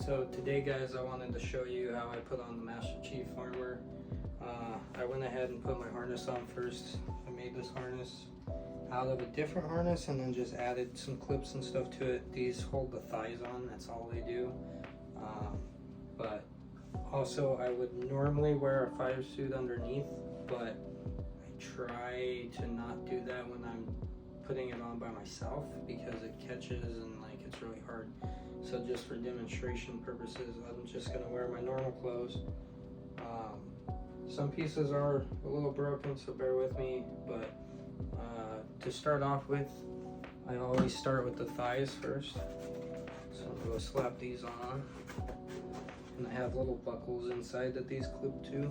So today guys, I wanted to show you how I put on the Master Chief armor. I went ahead and put my harness on first. I made this harness out of a different harness and then just added some clips and stuff to it. These hold the thighs on, that's all they do. But also I would normally wear a fire suit underneath, but I try to not do that when I'm putting it on by myself because it catches and like it's really hard. So just for demonstration purposes, I'm just gonna wear my normal clothes. Some pieces are a little broken, so bear with me, but to start off with, I always start with the thighs first. So I'm gonna slap these on, and I have little buckles inside that these clip to.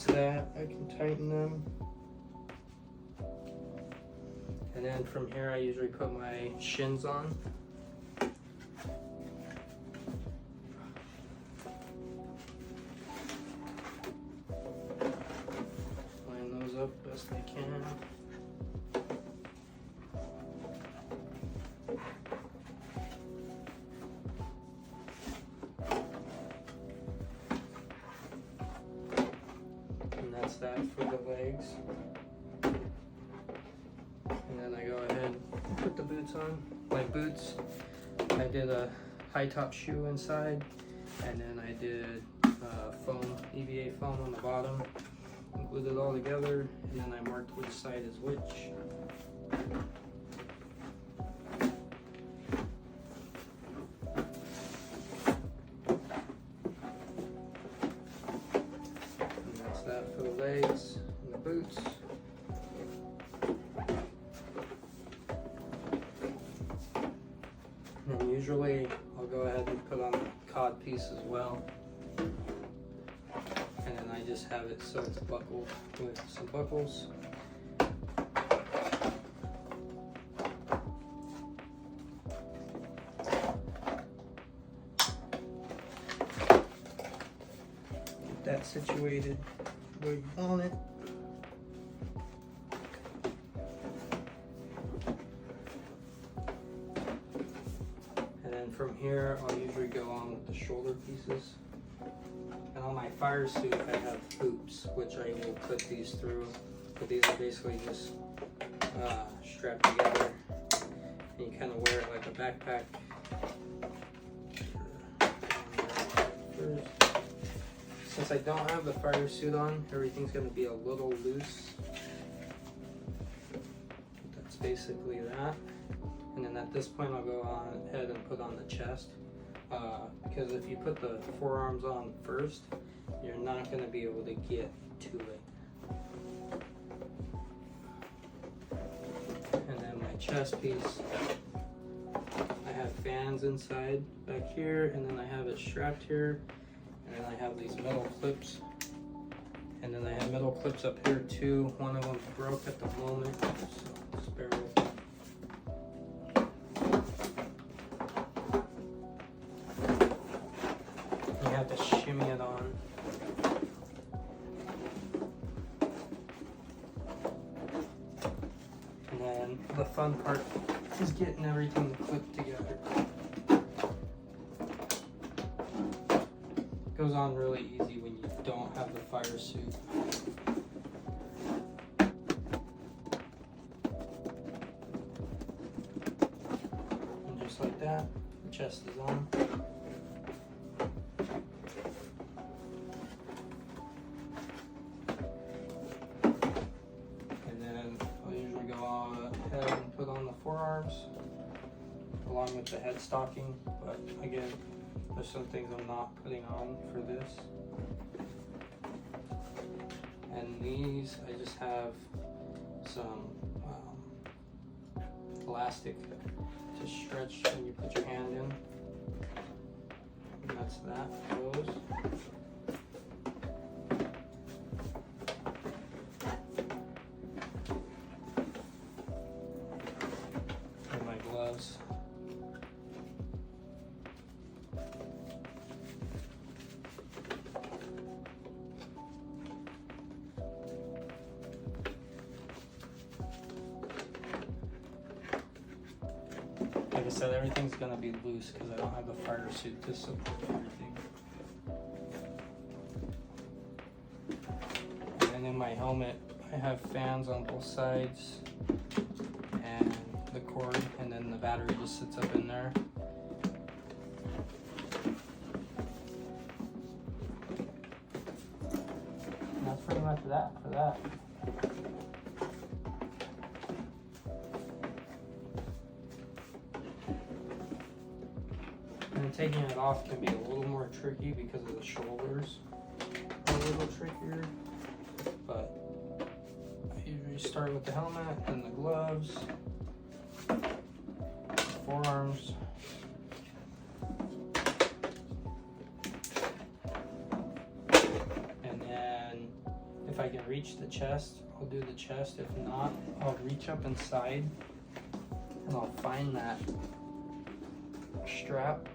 That I can tighten them, and then from here I usually put my shins on. Line those up best I can. That's that for the legs. And then I go ahead and put the boots on. My boots, I did a high top shoe inside, and then I did foam, EVA foam on the bottom, and glued it all together, and then I marked which side is which. That for the legs and the boots. And then usually I'll go ahead and put on the cod piece as well. And then I just have it so it's buckled with some buckles. Get that situated where you want it. And then from here, I'll usually go on with the shoulder pieces. And on my fire suit, I have hoops, which I will put these through. But these are basically just strapped together. And you kind of wear it like a backpack. First. Since I don't have the fire suit on, everything's going to be a little loose. That's basically that. And then at this point I'll go on ahead and put on the chest. Because if you put the forearms on first, you're not going to be able to get to it. And then my chest piece, I have fans inside back here, and then I have it strapped here. And then I have these metal clips, and then I have metal clips up here too. One of them broke at the moment, so just bear with me. You have to shimmy it on. And then the fun part is getting everything clipped together. Goes on really easy when you don't have the fire suit. And just like that, the chest is on. And then I'll usually go on ahead and put on the forearms along with the head stocking, but again, there's some things I'm not putting on for this. And these, I just have some elastic to stretch when you put your hand in. And that's that for those. like I said, everything's gonna be loose because I don't have the fire suit to support everything. And in my helmet, I have fans on both sides and the cord, and then the battery just sits up in there. And that's pretty much that for that. And taking it off can be a little more tricky because of the shoulders are a little trickier, but I usually start with the helmet and the gloves, forearms, and then if I can reach the chest, I'll do the chest. If not, I'll reach up inside and I'll find that strap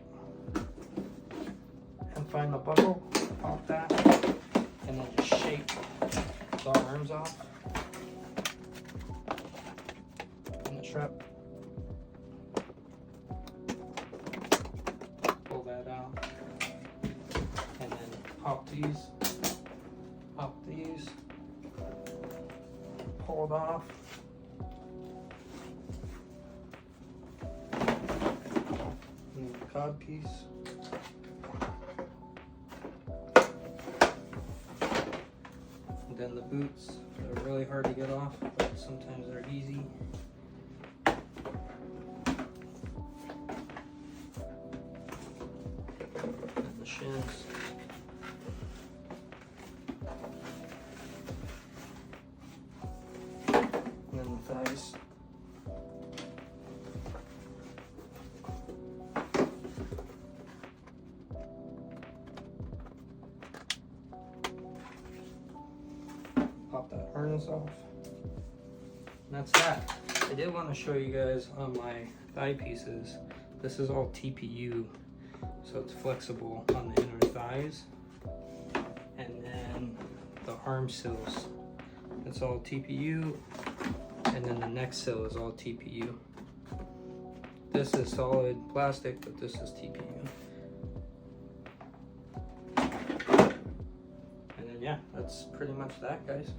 and find the buckle, pop that, and then just shake the arms off and the strap. Pull that out, and then pop these, pull it off. And the cod piece. And then the boots, they're really hard to get off, but sometimes they're easy. And the shins. And then the thighs. Pop that harness off. And that's that. I did want to show you guys on my thigh pieces. This is all TPU, so it's flexible on the inner thighs. And then the arm sills, it's all TPU. And then the neck sill is all TPU. This is solid plastic, but this is TPU. And then yeah, that's pretty much that, guys.